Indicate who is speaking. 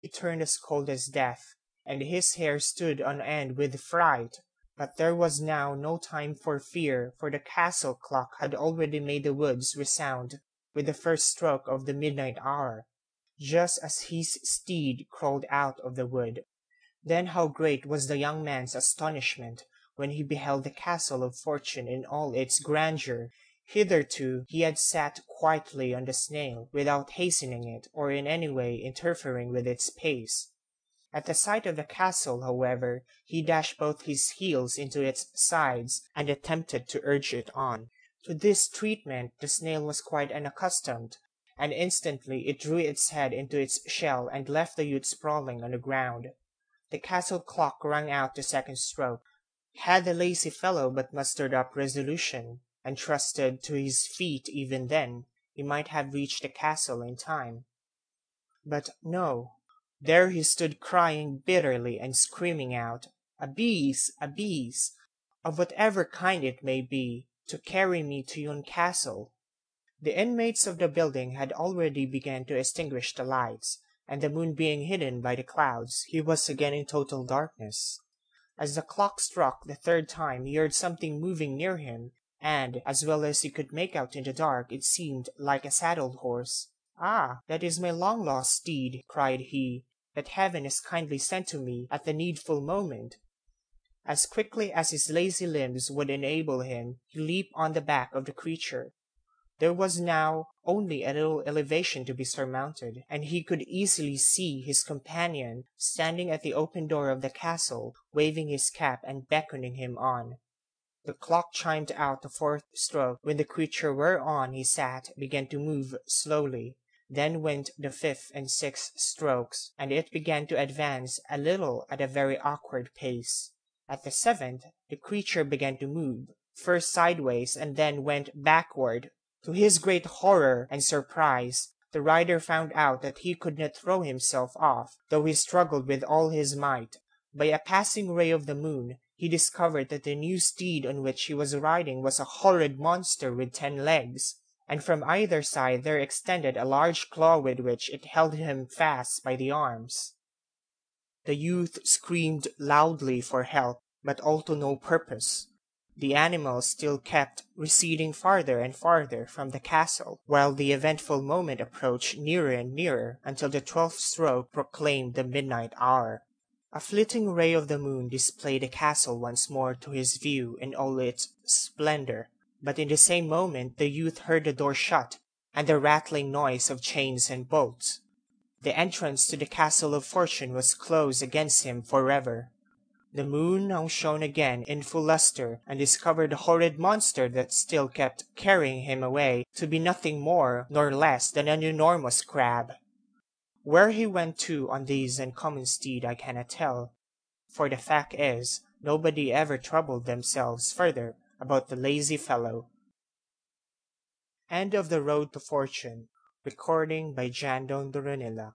Speaker 1: He turned as cold as death, and his hair stood on end with fright. But there was now no time for fear, for the castle clock had already made the woods resound with the first stroke of the midnight hour, just as his steed crawled out of the wood. Then how great was the young man's astonishment when he beheld the castle of fortune in all its grandeur! Hitherto he had sat quietly on the snail, without hastening it, or in any way interfering with its pace. At the sight of the castle, however, he dashed both his heels into its sides, and attempted to urge it on. To this treatment the snail was quite unaccustomed, and instantly it drew its head into its shell and left the youth sprawling on the ground. The castle clock rang out the second stroke. Had the lazy fellow but mustered up resolution, and trusted to his feet even then, he might have reached the castle in time. But no. There he stood crying bitterly and screaming out, "A beast, a beast, of whatever kind it may be, to carry me to yon castle." The inmates of the building had already begun to extinguish the lights, and the moon being hidden by the clouds, he was again in total darkness. As the clock struck the third time he heard something moving near him, and, as well as he could make out in the dark, it seemed like a saddled horse. "Ah, that is my long-lost steed," cried he, "that heaven has kindly sent to me at the needful moment." As quickly as his lazy limbs would enable him, he leaped on the back of the creature. There was now only a little elevation to be surmounted, and he could easily see his companion standing at the open door of the castle, waving his cap and beckoning him on. The clock chimed out the fourth stroke, when the creature whereon he sat began to move slowly. Then went the fifth and sixth strokes, and it began to advance a little at a very awkward pace. At the seventh, the creature began to move, first sideways and then went backward. To his great horror and surprise, the rider found out that he could not throw himself off, though he struggled with all his might. By a passing ray of the moon, he discovered that the new steed on which he was riding was a horrid monster with 10 legs, and from either side there extended a large claw with which it held him fast by the arms. The youth screamed loudly for help, but all to no purpose. The animal still kept receding farther and farther from the castle, while the eventful moment approached nearer and nearer, until the 12th stroke proclaimed the midnight hour. A flitting ray of the moon displayed the castle once more to his view in all its splendor, but in the same moment the youth heard the door shut, and the rattling noise of chains and bolts. The entrance to the castle of fortune was closed against him forever. The moon now shone again in full lustre, and discovered the horrid monster that still kept carrying him away, to be nothing more nor less than an enormous crab. Where he went to on this uncommon steed I cannot tell, for the fact is, nobody ever troubled themselves further about the lazy fellow. End of The Road to Fortune. Recording by Jandon Doronilla.